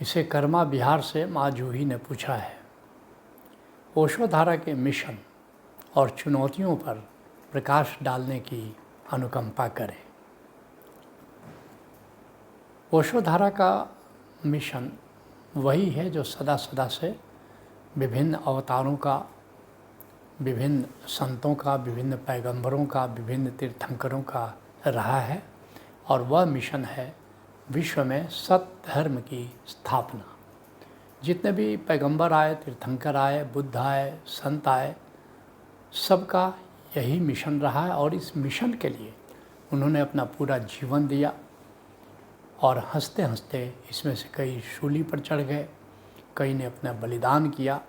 इसे कर्मा बिहार से माँ जूही ने पूछा है। ओशोधारा के मिशन और चुनौतियों पर प्रकाश डालने की अनुकंपा करें। ओशोधारा का मिशन वही है जो सदा सदा से विभिन्न अवतारों का, विभिन्न संतों का, विभिन्न पैगंबरों का, विभिन्न तीर्थंकरों का रहा है, और वह मिशन है विश्व में सत्य धर्म की स्थापना। जितने भी पैगंबर आए, तीर्थंकर आए, बुद्ध आए, संत आए, सबका यही मिशन रहा है और इस मिशन के लिए उन्होंने अपना पूरा जीवन दिया और हंसते हंसते इसमें से कई शूली पर चढ़ गए, कई ने अपना बलिदान किया।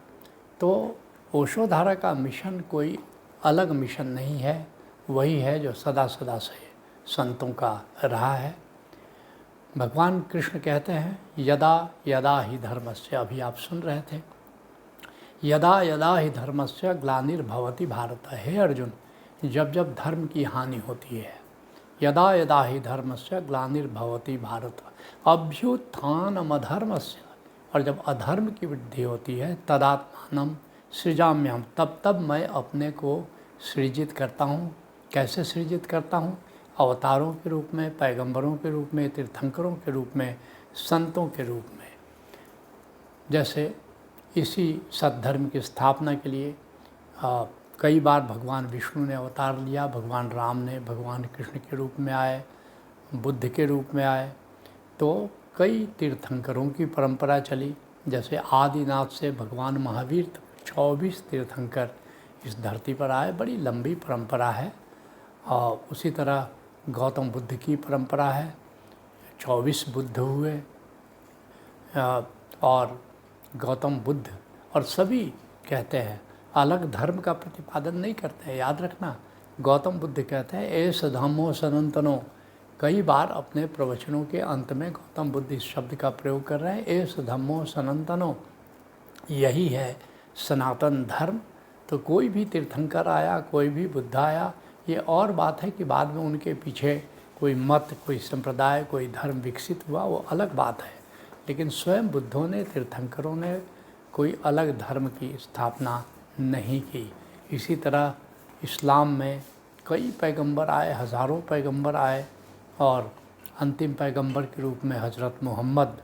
तो ओशोधारा का मिशन कोई अलग मिशन नहीं है, वही है जो सदा सदा से संतों का रहा है। भगवान कृष्ण कहते हैं यदा यदा ही धर्मस्य, अभी आप सुन रहे थे, यदा यदा ही धर्मस्य ग्लानिर्भवति भारत। हे अर्जुन, जब जब धर्म की हानि होती है, यदा यदा ही धर्मस्य ग्लानिर्भवति भारत अभ्युत्थानम अधर्मस्य, और जब अधर्म की वृद्धि होती है तदात्मानम सृजाम्यहम्, तब तब मैं अपने को सृजित करता हूँ। कैसे सृजित करता हूँ? अवतारों के रूप में, पैगंबरों के रूप में, तीर्थंकरों के रूप में, संतों के रूप में। जैसे इसी सद्धर्म की स्थापना के लिए कई बार भगवान विष्णु ने अवतार लिया, भगवान राम ने भगवान कृष्ण के रूप में आए, बुद्ध के रूप में आए। तो कई तीर्थंकरों की परंपरा चली, जैसे आदिनाथ से भगवान महावीर तक 24 तीर्थंकर इस धरती पर आए, बड़ी लंबी परंपरा है। और उसी तरह गौतम बुद्ध की परंपरा है, 24 बुद्ध हुए। और गौतम बुद्ध और सभी कहते हैं, अलग धर्म का प्रतिपादन नहीं करते हैं। याद रखना, गौतम बुद्ध कहते हैं एस धम्मो सनातनो, कई बार अपने प्रवचनों के अंत में गौतम बुद्ध इस शब्द का प्रयोग कर रहे हैं, एस धम्मो सनातनो, यही है सनातन धर्म। तो कोई भी तीर्थंकर आया, कोई भी बुद्ध आया, ये और बात है कि बाद में उनके पीछे कोई मत, कोई संप्रदाय, कोई धर्म विकसित हुआ, वो अलग बात है। लेकिन स्वयं बुद्धों ने, तीर्थंकरों ने कोई अलग धर्म की स्थापना नहीं की। इसी तरह इस्लाम में कई पैगंबर आए, हज़ारों पैगंबर आए, और अंतिम पैगंबर के रूप में हज़रत मोहम्मद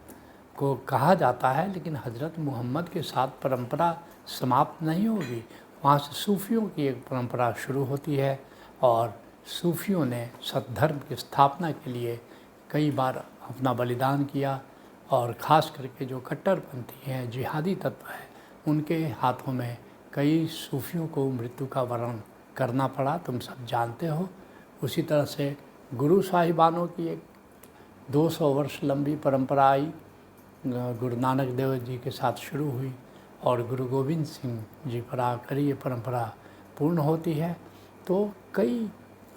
को कहा जाता है। लेकिन हज़रत मोहम्मद के साथ परंपरा समाप्त नहीं होगी, वहाँ से सूफ़ियों की एक परंपरा शुरू होती है, और सूफ़ियों ने सद्धर्म की स्थापना के लिए कई बार अपना बलिदान किया। और ख़ास करके जो कट्टरपंथी हैं, जिहादी तत्व हैं, उनके हाथों में कई सूफ़ियों को मृत्यु का वरण करना पड़ा, तुम सब जानते हो। उसी तरह से गुरु साहिबानों की एक 200 वर्ष लंबी परंपरा आई, गुरु नानक देव जी के साथ शुरू हुई और गुरु गोविंद सिंह जी पर आकर ये परंपरा पूर्ण होती है। तो कई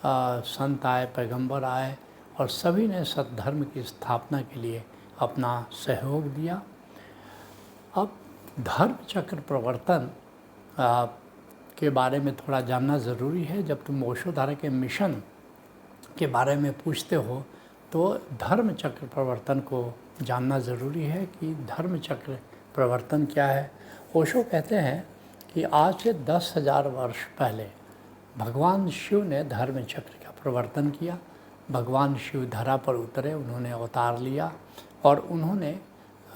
संत आए, पैगंबर आए, और सभी ने सद्धर्म की स्थापना के लिए अपना सहयोग दिया। अब धर्म चक्र प्रवर्तन के बारे में थोड़ा जानना ज़रूरी है। जब तुम ओशोधारा के मिशन के बारे में पूछते हो तो धर्म चक्र प्रवर्तन को जानना ज़रूरी है कि धर्म चक्र प्रवर्तन क्या है। ओशो कहते हैं कि आज से 10,000 वर्ष पहले भगवान शिव ने धर्म चक्र का प्रवर्तन किया। भगवान शिव धरा पर उतरे, उन्होंने अवतार लिया और उन्होंने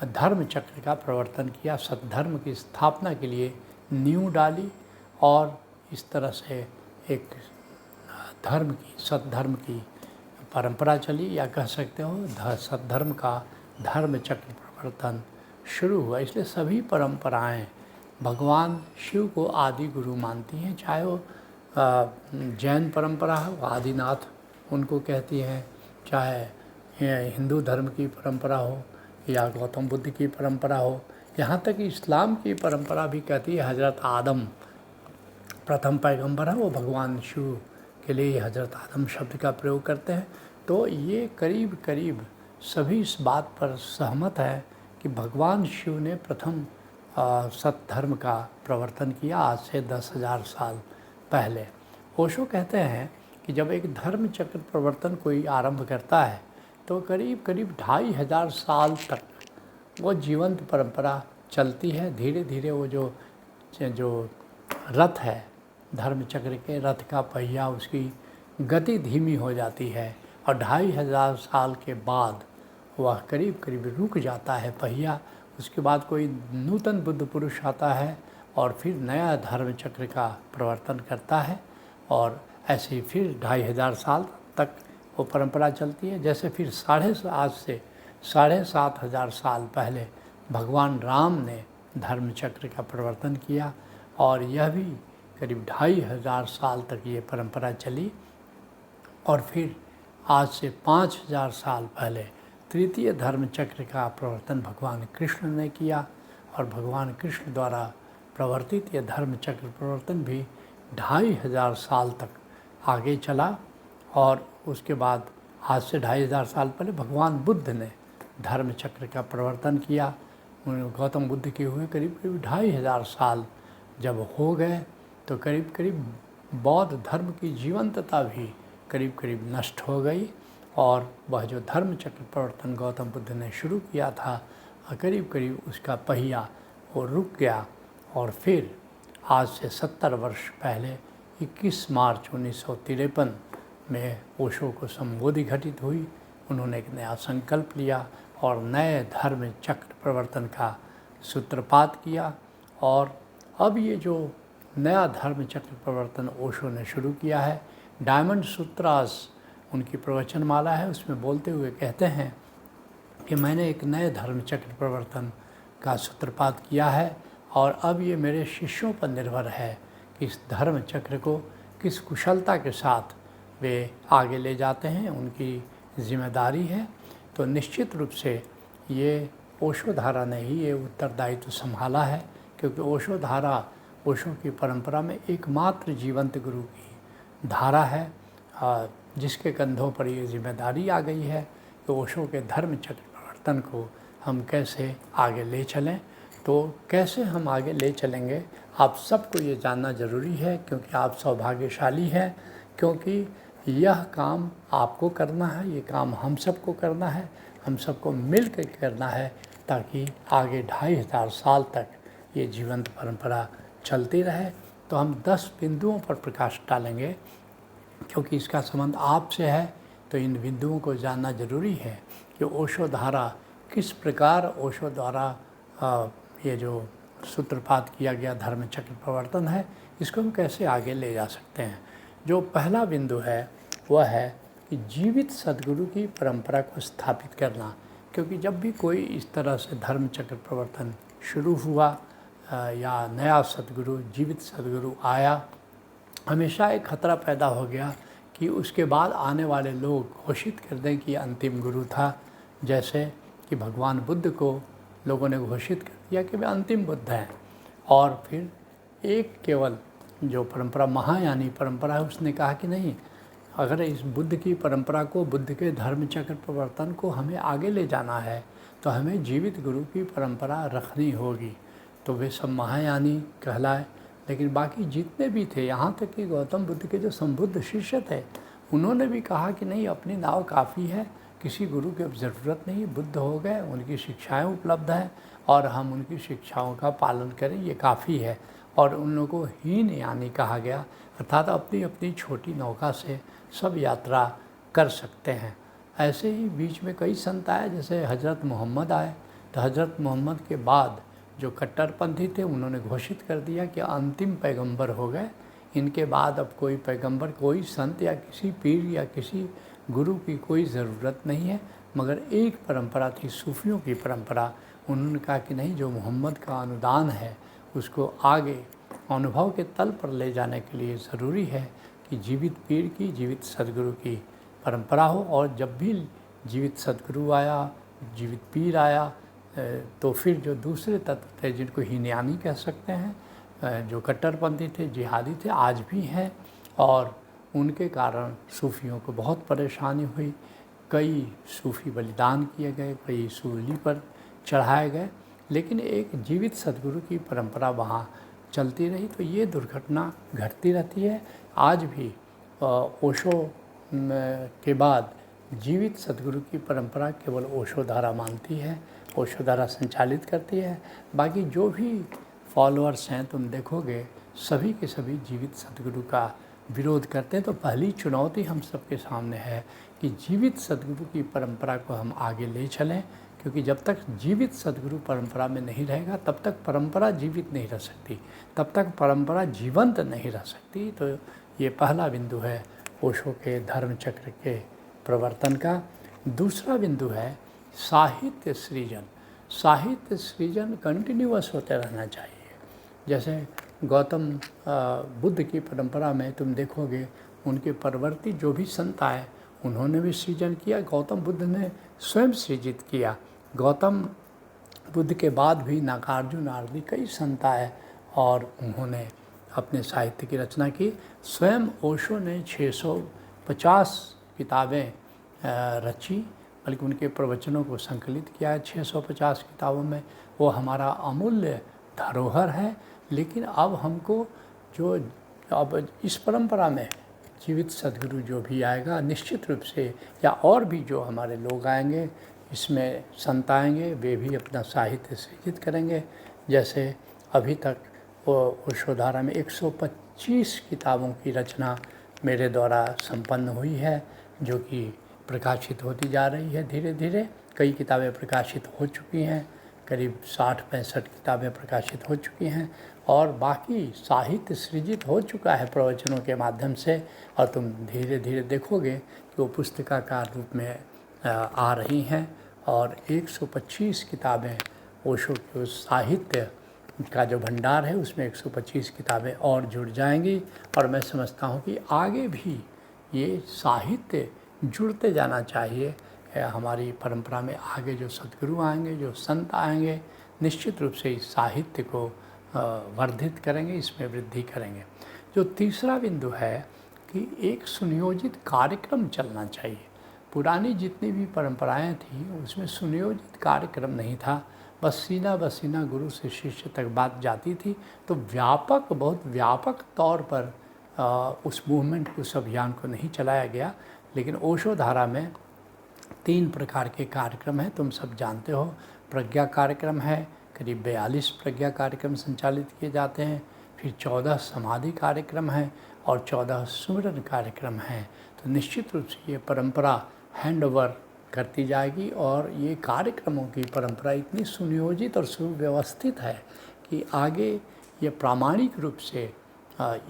धर्म चक्र का प्रवर्तन किया, सद्धर्म की स्थापना के लिए नींव डाली, और इस तरह से एक धर्म की, सद्धर्म की परंपरा चली, या कह सकते हो सद्धर्म का धर्म चक्र प्रवर्तन शुरू हुआ। इसलिए सभी परंपराएं भगवान शिव को आदि गुरु मानती हैं, चाहे वो जैन परंपरा हो, आदिनाथ उनको कहती हैं, चाहे हिंदू धर्म की परंपरा हो या गौतम बुद्ध की परंपरा हो, यहाँ तक इस्लाम की परंपरा भी कहती है हज़रत आदम प्रथम पैगंबर है, वो भगवान शिव के लिए हज़रत आदम शब्द का प्रयोग करते हैं। तो ये करीब करीब सभी इस बात पर सहमत है कि भगवान शिव ने प्रथम सत्धर्म का प्रवर्तन किया आज से 10,000 साल पहले। ओशो कहते हैं कि जब एक धर्म चक्र प्रवर्तन कोई आरंभ करता है तो करीब करीब 2,500 साल तक वो जीवंत परंपरा चलती है। धीरे धीरे वो जो रथ है, धर्म चक्र के रथ का पहिया, उसकी गति धीमी हो जाती है और 2500 साल के बाद वह करीब करीब रुक जाता है पहिया। उसके बाद कोई नूतन बुद्ध पुरुष आता है और फिर नया धर्म चक्र का प्रवर्तन करता है, और ऐसे ही फिर 2500 साल तक वो परंपरा चलती है। जैसे फिर आज से 7500 साल पहले भगवान राम ने धर्म चक्र का प्रवर्तन किया, और यह भी करीब 2500 साल तक ये परंपरा चली। और फिर आज से 5000 साल पहले तृतीय धर्म चक्र का प्रवर्तन भगवान कृष्ण ने किया, और भगवान कृष्ण द्वारा प्रवर्तित यह धर्म चक्र प्रवर्तन भी 2500 साल तक आगे चला। और उसके बाद आज से 2500 साल पहले भगवान बुद्ध ने धर्म चक्र का प्रवर्तन किया। गौतम बुद्ध के हुए करीब करीब 2500 साल जब हो गए तो करीब करीब बौद्ध धर्म की जीवंतता भी करीब करीब नष्ट हो गई, और वह जो धर्म चक्र प्रवर्तन गौतम बुद्ध ने शुरू किया था करीब करीब उसका पहिया वो रुक गया। और फिर आज से 70 वर्ष पहले 21 मार्च 1953 में ओशो को संबोधि घटित हुई। उन्होंने एक नया संकल्प लिया और नए धर्म चक्र प्रवर्तन का सूत्रपात किया। और अब ये जो नया धर्म चक्र प्रवर्तन ओशो ने शुरू किया है, डायमंड सूत्रास उनकी प्रवचनमाला है, उसमें बोलते हुए कहते हैं कि मैंने एक नए धर्म चक्र प्रवर्तन का सूत्रपात किया है, और अब ये मेरे शिष्यों पर निर्भर है कि इस धर्म चक्र को किस कुशलता के साथ वे आगे ले जाते हैं, उनकी जिम्मेदारी है। तो निश्चित रूप से ये ओशो धारा ने ही ये उत्तरदायित्व संभाला है, क्योंकि ओशो धारा ओशो की परंपरा में एकमात्र जीवंत गुरु की धारा है, जिसके कंधों पर ये जिम्मेदारी आ गई है कि ओशो के धर्म चक्र प्रवर्तन को हम कैसे आगे ले चलें। तो कैसे हम आगे ले चलेंगे, आप सबको ये जानना ज़रूरी है, क्योंकि आप सौभाग्यशाली हैं, क्योंकि यह काम आपको करना है, ये काम हम सबको करना है, हम सबको मिल कर करना है, ताकि आगे 2500 साल तक ये जीवंत परंपरा चलती रहे। तो हम 10 बिंदुओं पर प्रकाश डालेंगे, क्योंकि इसका संबंध आपसे है, तो इन बिंदुओं को जानना जरूरी है कि ओशो धारा किस प्रकार, ओशो द्वारा ये जो सूत्रपात किया गया धर्म चक्र प्रवर्तन है, इसको हम कैसे आगे ले जा सकते हैं। जो पहला बिंदु है वह है कि जीवित सद्गुरु की परंपरा को स्थापित करना, क्योंकि जब भी कोई इस तरह से धर्म चक्र प्रवर्तन शुरू हुआ या नया सद्गुरु, जीवित सद्गुरु आया, हमेशा एक खतरा पैदा हो गया कि उसके बाद आने वाले लोग घोषित कर दें कि अंतिम गुरु था। जैसे कि भगवान बुद्ध को लोगों ने घोषित कर दिया कि वे अंतिम बुद्ध हैं, और फिर एक केवल जो परंपरा महायानी परंपरा है उसने कहा कि नहीं, अगर इस बुद्ध की परंपरा को, बुद्ध के धर्म चक्र प्रवर्तन को हमें आगे ले जाना है तो हमें जीवित गुरु की परंपरा रखनी होगी। तो वे सब महायानी कहलाए। लेकिन बाकी जितने भी थे, यहाँ तक कि गौतम बुद्ध के जो संबुद्ध शिष्य थे, उन्होंने भी कहा कि नहीं, अपनी नाव काफ़ी है, किसी गुरु की अब ज़रूरत नहीं, बुद्ध हो गए, उनकी शिक्षाएं उपलब्ध हैं और हम उनकी शिक्षाओं का पालन करें, ये काफ़ी है। और उन लोगों को हीन यानी कहा गया, अर्थात अपनी अपनी छोटी नौका से सब यात्रा कर सकते हैं। ऐसे ही बीच में कई संत आए, जैसे हज़रत मोहम्मद आए, तो हज़रत मोहम्मद के बाद जो कट्टरपंथी थे उन्होंने घोषित कर दिया कि अंतिम पैगंबर हो गए, इनके बाद अब कोई पैगंबर, कोई संत या किसी पीर या किसी गुरु की कोई ज़रूरत नहीं है। मगर एक परंपरा थी, सूफियों की परंपरा। उन्होंने कहा कि नहीं, जो मोहम्मद का अनुदान है उसको आगे अनुभव के तल पर ले जाने के लिए ज़रूरी है कि जीवित पीर की, जीवित सदगुरु की परंपरा हो। और जब भी जीवित सदगुरु आया, जीवित पीर आया, तो फिर जो दूसरे तत्व थे जिनको हीनयानी कह सकते हैं, जो कट्टरपंथी थे, जिहादी थे, आज भी हैं, और उनके कारण सूफियों को बहुत परेशानी हुई। कई सूफी बलिदान किए गए, कई सूली पर चढ़ाए गए, लेकिन एक जीवित सदगुरु की परंपरा वहाँ चलती रही। तो ये दुर्घटना घटती रहती है। आज भी ओशो के बाद जीवित सदगुरु की परंपरा केवल ओशो धारा मानती है, ओशोधारा संचालित करती है। बाकी जो भी फॉलोअर्स हैं तुम देखोगे सभी के सभी जीवित सदगुरु का विरोध करते हैं। तो पहली चुनौती हम सबके सामने है कि जीवित सदगुरु की परंपरा को हम आगे ले चलें, क्योंकि जब तक जीवित सदगुरु परंपरा में नहीं रहेगा तब तक परंपरा जीवित नहीं रह सकती, तब तक परंपरा जीवंत नहीं रह सकती। तो ये पहला बिंदु है ओशो के धर्म चक्र के प्रवर्तन का। दूसरा बिंदु है साहित्य सृजन। साहित्य सृजन कंटिन्यूअस होते रहना चाहिए। जैसे गौतम बुद्ध की परंपरा में तुम देखोगे उनके परवर्ती जो भी संत आए उन्होंने भी सृजन किया, गौतम बुद्ध ने स्वयं सृजित किया। गौतम बुद्ध के बाद भी नागार्जुन आदि कई संत आए और उन्होंने अपने साहित्य की रचना की। स्वयं ओशो ने 650 किताबें रची, बल्कि उनके प्रवचनों को संकलित किया है 650 किताबों में। वो हमारा अमूल्य धरोहर है। लेकिन अब हमको जो अब इस परंपरा में जीवित सदगुरु जो भी आएगा निश्चित रूप से, या और भी जो हमारे लोग आएंगे इसमें संत आएंगे, वे भी अपना साहित्य सृजित करेंगे। जैसे अभी तक ओशोधारा में 125 किताबों की रचना मेरे द्वारा संपन्न हुई है, जो कि प्रकाशित होती जा रही है धीरे धीरे। कई किताबें प्रकाशित हो चुकी हैं, करीब 60-65 किताबें प्रकाशित हो चुकी हैं और बाकी साहित्य सृजित हो चुका है प्रवचनों के माध्यम से। और तुम धीरे धीरे देखोगे कि वो पुस्तिकाकार रूप में आ रही हैं और 125 किताबें ओशो के उस साहित्य का जो भंडार है उसमें 125 किताबें और जुड़ जाएंगी। और मैं समझता हूँ कि आगे भी ये साहित्य जुड़ते जाना चाहिए। हमारी परंपरा में आगे जो सद्गुरु आएंगे, जो संत आएंगे, निश्चित रूप से इस साहित्य को वर्धित करेंगे, इसमें वृद्धि करेंगे। जो तीसरा बिंदु है कि एक सुनियोजित कार्यक्रम चलना चाहिए। पुरानी जितनी भी परंपराएं थी उसमें सुनियोजित कार्यक्रम नहीं था, बस सीना बसीना गुरु से शिष्य तक बात जाती थी। तो व्यापक, बहुत व्यापक तौर पर उस मूवमेंट को, उस अभियान को नहीं चलाया गया। लेकिन ओशोधारा में 3 प्रकार के कार्यक्रम हैं, तुम सब जानते हो। प्रज्ञा कार्यक्रम है, करीब 42 प्रज्ञा कार्यक्रम संचालित किए जाते हैं। फिर 14 समाधि कार्यक्रम हैं और 14 सुमिरन कार्यक्रम हैं। तो निश्चित रूप से ये परंपरा हैंड ओवर करती जाएगी और ये कार्यक्रमों की परंपरा इतनी सुनियोजित और सुव्यवस्थित है कि आगे ये प्रामाणिक रूप से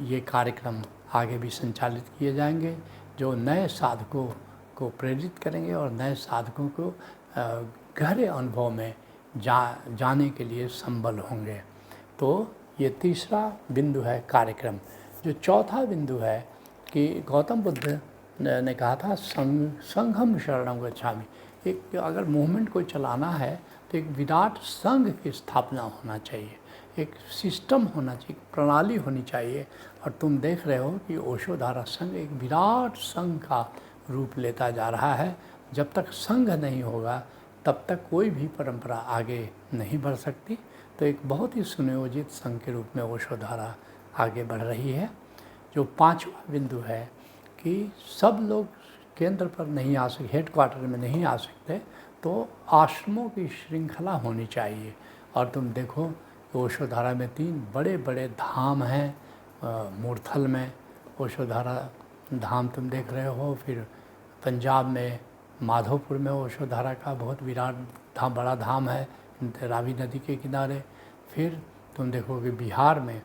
ये कार्यक्रम आगे भी संचालित किए जाएंगे, जो नए साधकों को प्रेरित करेंगे और नए साधकों को गहरे अनुभव में जाने के लिए संबल होंगे। तो ये तीसरा बिंदु है कार्यक्रम। जो चौथा बिंदु है कि गौतम बुद्ध ने कहा था संघम शरणं गच्छामि। एक अगर मूवमेंट को चलाना है तो एक विराट संघ की स्थापना होना चाहिए, एक सिस्टम होना चाहिए, प्रणाली होनी चाहिए। और तुम देख रहे हो कि ओशोधारा संघ एक विराट संघ का रूप लेता जा रहा है। जब तक संघ नहीं होगा तब तक कोई भी परंपरा आगे नहीं बढ़ सकती। तो एक बहुत ही सुनियोजित संघ के रूप में ओशोधारा आगे बढ़ रही है। जो पांचवा बिंदु है कि सब लोग केंद्र पर नहीं आ सकते, हेडक्वार्टर में नहीं आ सकते, तो आश्रमों की श्रृंखला होनी चाहिए। और तुम देखो ओशोधारा में 3 बड़े बड़े धाम हैं। मूर्थल में ओशोधारा धाम तुम देख रहे हो, फिर पंजाब में माधोपुर में ओशोधारा का बहुत विराट धाम, बड़ा धाम है रावी नदी के किनारे। फिर तुम देखोगे बिहार में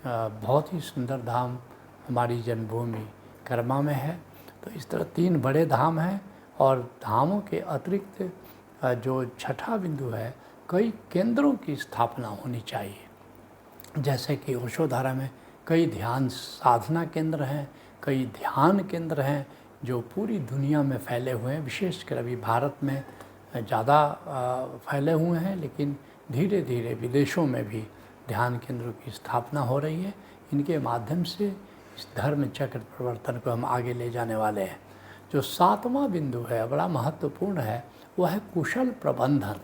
बहुत ही सुंदर धाम हमारी जन्मभूमि कर्मा में है। तो इस तरह 3 बड़े धाम हैं। और धामों के अतिरिक्त जो छठा बिंदु है, कई केंद्रों की स्थापना होनी चाहिए। जैसे कि ओशोधारा में कई ध्यान साधना केंद्र हैं, कई ध्यान केंद्र हैं जो पूरी दुनिया में फैले हुए हैं। विशेषकर अभी भारत में ज़्यादा फैले हुए हैं, लेकिन धीरे धीरे विदेशों में भी ध्यान केंद्रों की स्थापना हो रही है। इनके माध्यम से इस धर्म चक्र परिवर्तन को हम आगे ले जाने वाले हैं। जो 7वां बिंदु है, बड़ा महत्वपूर्ण है, वह है कुशल प्रबंधन।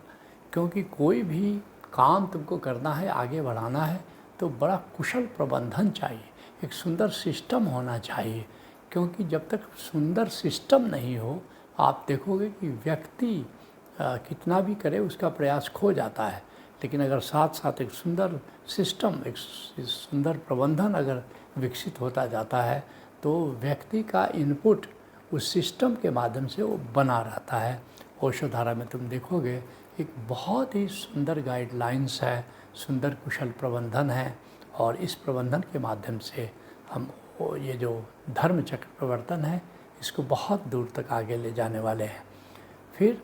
क्योंकि कोई भी काम तुमको करना है, आगे बढ़ाना है, तो बड़ा कुशल प्रबंधन चाहिए, एक सुंदर सिस्टम होना चाहिए। क्योंकि जब तक सुंदर सिस्टम नहीं हो, आप देखोगे कि व्यक्ति कितना भी करे उसका प्रयास खो जाता है। लेकिन अगर साथ साथ एक सुंदर सिस्टम, एक सुंदर प्रबंधन अगर विकसित होता जाता है तो व्यक्ति का इनपुट उस सिस्टम के माध्यम से वो बना रहता है। ओशो धारा में तुम देखोगे एक बहुत ही सुंदर गाइडलाइंस है, सुंदर कुशल प्रबंधन है, और इस प्रबंधन के माध्यम से हम ये जो धर्म चक्र प्रवर्तन है इसको बहुत दूर तक आगे ले जाने वाले हैं। फिर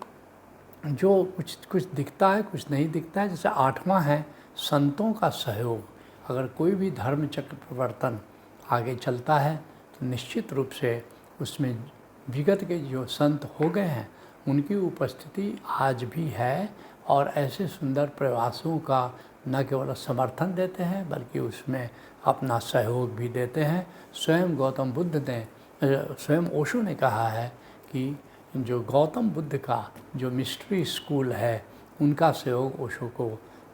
जो कुछ दिखता है, कुछ नहीं दिखता है, जैसे 8वां है संतों का सहयोग। अगर कोई भी धर्म चक्र प्रवर्तन आगे चलता है तो निश्चित रूप से उसमें विगत के जो संत हो गए हैं उनकी उपस्थिति आज भी है, और ऐसे सुंदर प्रयासों का न केवल समर्थन देते हैं बल्कि उसमें अपना सहयोग भी देते हैं। स्वयं गौतम बुद्ध ने, स्वयं ओशो ने कहा है कि जो गौतम बुद्ध का जो मिस्ट्री स्कूल है उनका सहयोग ओशो को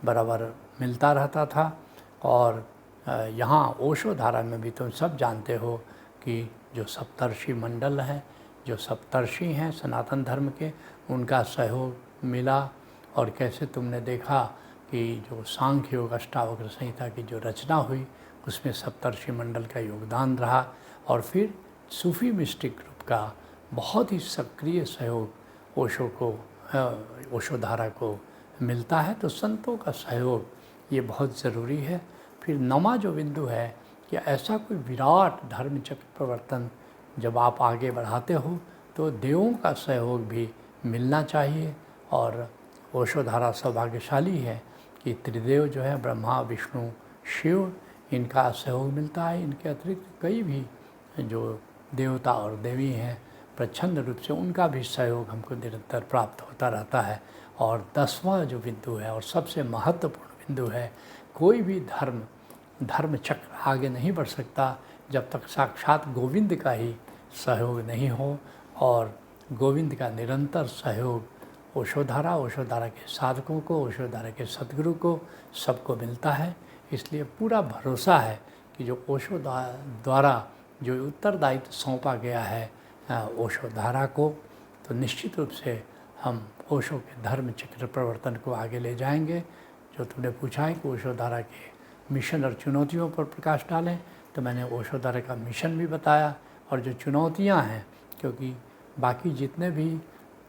बराबर मिलता रहता था। और यहाँ ओशो धारा में भी तुम सब जानते हो कि जो सप्तर्षि मंडल है, जो सप्तर्षि हैं सनातन धर्म के, उनका सहयोग मिला। और कैसे तुमने देखा कि जो सांख्य योग अष्टावक्र संहिता की जो रचना हुई उसमें सप्तर्षि मंडल का योगदान रहा। और फिर सूफी मिस्टिक ग्रुप का बहुत ही सक्रिय सहयोग ओशो धारा को मिलता है। तो संतों का सहयोग ये बहुत ज़रूरी है। फिर 9वां जो बिंदु है कि ऐसा कोई विराट धर्म चक्र प्रवर्तन जब आप आगे बढ़ाते हो तो देवों का सहयोग भी मिलना चाहिए। और ओशो धारा सौभाग्यशाली है कि त्रिदेव जो है ब्रह्मा विष्णु शिव, इनका सहयोग मिलता है। इनके अतिरिक्त कई भी जो देवता और देवी हैं प्रच्छन्न रूप से उनका भी सहयोग हमको निरंतर प्राप्त होता रहता है। और 10वां जो बिंदु है और सबसे महत्वपूर्ण बिंदु है, कोई भी धर्म चक्र आगे नहीं बढ़ सकता जब तक साक्षात गोविंद का ही सहयोग नहीं हो। और गोविंद का निरंतर सहयोग ओशो धारा के साधकों को, ओशो धारा के सद्गुरु को, सबको मिलता है। इसलिए पूरा भरोसा है कि जो ओशो द्वारा जो उत्तरदायित्व सौंपा गया है ओशो धारा को, तो निश्चित रूप से हम ओशो के धर्म चक्र प्रवर्तन को आगे ले जाएंगे। जो तुमने पूछा है कि ओशो धारा के मिशन और चुनौतियों पर प्रकाश डालें, तो मैंने ओशो धारा का मिशन भी बताया और जो चुनौतियां हैं, क्योंकि बाकी जितने भी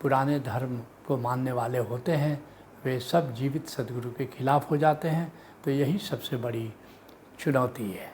पुराने धर्म को मानने वाले होते हैं वे सब जीवित सद्गुरु के खिलाफ हो जाते हैं, तो यही सबसे बड़ी चुनौती है।